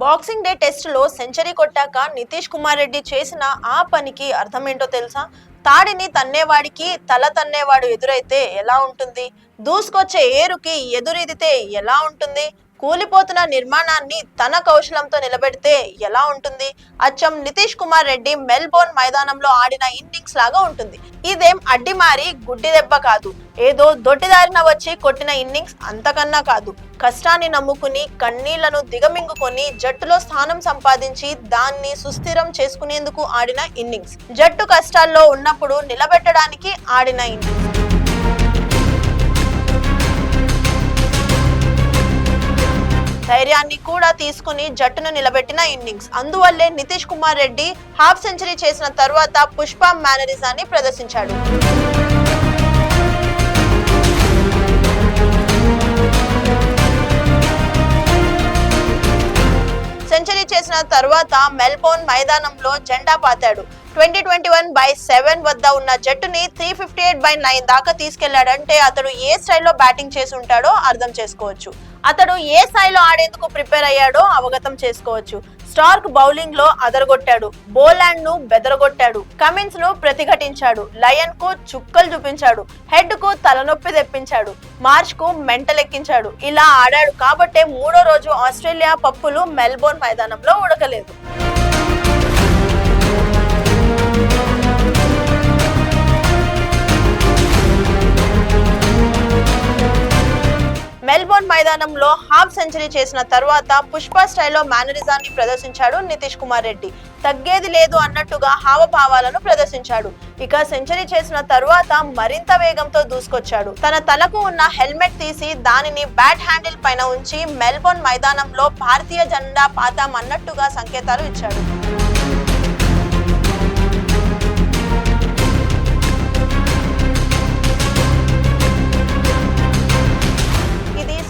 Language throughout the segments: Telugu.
బాక్సింగ్ డే టెస్ట్ లో సెంచరీ కొట్టాక నితీష్ కుమార్ రెడ్డి చేసిన ఆ పనికి అర్థమేంటో తెలుసా? తాడిని తన్నేవాడికి తల తన్నేవాడు ఎదురైతే ఎలా ఉంటుంది? దూసుకొచ్చే ఏరుకి ఎదురెదితే ఎలా ఉంటుంది? కూలిపోతున్న నిర్మాణాన్ని తన కౌశలంతో నిలబెడితే ఎలా ఉంటుంది? అచ్చం నితీష్ కుమార్ రెడ్డి మెల్బోర్న్ మైదానంలో ఆడిన ఇన్నింగ్స్ లాగా ఉంటుంది. ఇదేం అడ్డిమారి గుడ్డి దెబ్బ కాదు, ఏదో దొడ్డిదారిన వచ్చి కొట్టిన ఇన్నింగ్స్ అంతకన్నా కాదు. కష్టాన్ని నమ్ముకుని కన్నీళ్లను దిగమింగుకొని జట్టులో స్థానం సంపాదించి దాన్ని సుస్థిరం చేసుకునేందుకు ఆడిన ఇన్నింగ్స్. జట్టు కష్టాల్లో ఉన్నప్పుడు నిలబెట్టడానికి ఆడిన ఇన్నింగ్స్. ధైర్యాన్ని కూడా తీసుకుని జట్టును నిలబెట్టిన ఇన్నింగ్స్. అందువల్లే నితీష్ కుమార్ రెడ్డి హాఫ్ సెంచరీ చేసిన తర్వాత పుష్ప మేనరిజాన్ని ప్రదర్శించాడు. సెంచరీ చేసిన తర్వాత మెల్బోర్న్ మైదానంలో జెండా పాతాడు. 2021/7 వద్ద ఉన్న జట్టుని 358/9 దాకా తీసుకెళ్లాడంటే అతడు ఏ స్టైల్లో బ్యాటింగ్ చేసి ఉంటాడో అర్థం చేసుకోవచ్చు. అతడు ఏ స్థాయిలో ఆడేందుకు ప్రిపేర్ అయ్యాడో అవగతం చేసుకోవచ్చు. స్టార్క్ బౌలింగ్ లో అదరగొట్టాడు, బోలాండ్ ను బెదరగొట్టాడు, కమిన్స్ ను ప్రతిఘటించాడు, లయన్ కు చుక్కలు చూపించాడు, హెడ్ కు తలనొప్పి తెప్పించాడు, మార్చ్ కు మెంటలెక్కించాడు. ఇలా ఆడాడు కాబట్టే మూడో రోజు ఆస్ట్రేలియా పప్పులు మెల్బోర్న్ మైదానంలో ఉడకలేదు. మెల్బోర్న్ మైదానంలో హాఫ్ సెంచరీ చేసిన తర్వాత పుష్ప స్టైల్లో మేనరిజాన్ని ప్రదర్శించాడు నితీష్ కుమార్ రెడ్డి. తగ్గేది లేదు అన్నట్టుగా హావభావాలను ప్రదర్శించాడు. ఇక సెంచరీ చేసిన తరువాత మరింత వేగంతో దూసుకొచ్చాడు. తన తలకు ఉన్న హెల్మెట్ తీసి దానిని బ్యాట్ హ్యాండిల్ పైన ఉంచి మెల్బోర్న్ మైదానంలో భారతీయ జెండా పాతాం అన్నట్టుగా సంకేతాలు ఇచ్చాడు.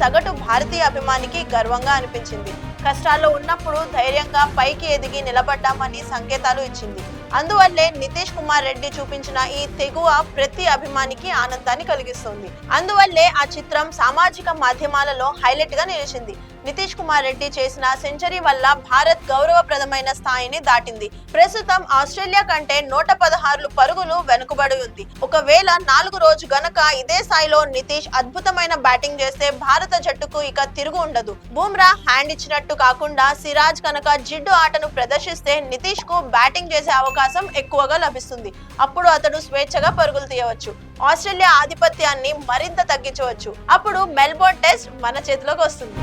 సగటు భారతీయ అభిమానికి గర్వంగా అనిపించింది. కష్టాల్లో ఉన్నప్పుడు ధైర్యంగా పైకి ఎదిగి నిలబడ్డామని సంకేతాలు ఇచ్చింది. అందువల్లే నితీష్ కుమార్ రెడ్డి చూపించిన ఈ తెగువ ప్రతి అభిమానికి ఆనందాన్ని కలిగిస్తుంది. అందువల్లే ఆ చిత్రం సామాజిక మాధ్యమాలలో హైలైట్ గా నిలిచింది. నితీష్ కుమార్ రెడ్డి చేసిన సెంచరీ వల్ల భారత్ గౌరవప్రదమైన స్థాయిని దాటింది. ప్రస్తుతం ఆస్ట్రేలియా కంటే 116 పరుగులు వెనుకబడి ఉంది. ఒకవేళ 4 రోజు గనక ఇదే స్థాయిలో నితీష్ అద్భుతమైన బ్యాటింగ్ చేస్తే భారత జట్టుకు ఇక తిరుగు ఉండదు. బుమ్రా హ్యాండ్ ఇచ్చినట్టు కాకుండా సిరాజ్ కనుక జిడ్డు ఆటను ప్రదర్శిస్తే నితీష్ కు బ్యాటింగ్ చేసే అవకాశం ఎక్కువగా లభిస్తుంది. అప్పుడు అతడు స్వేచ్ఛగా పరుగులు తీయవచ్చు. ఆస్ట్రేలియా ఆధిపత్యాన్ని మరింత తగ్గించవచ్చు. అప్పుడు మెల్బోర్న్ టెస్ట్ మన చేతిలోకి వస్తుంది.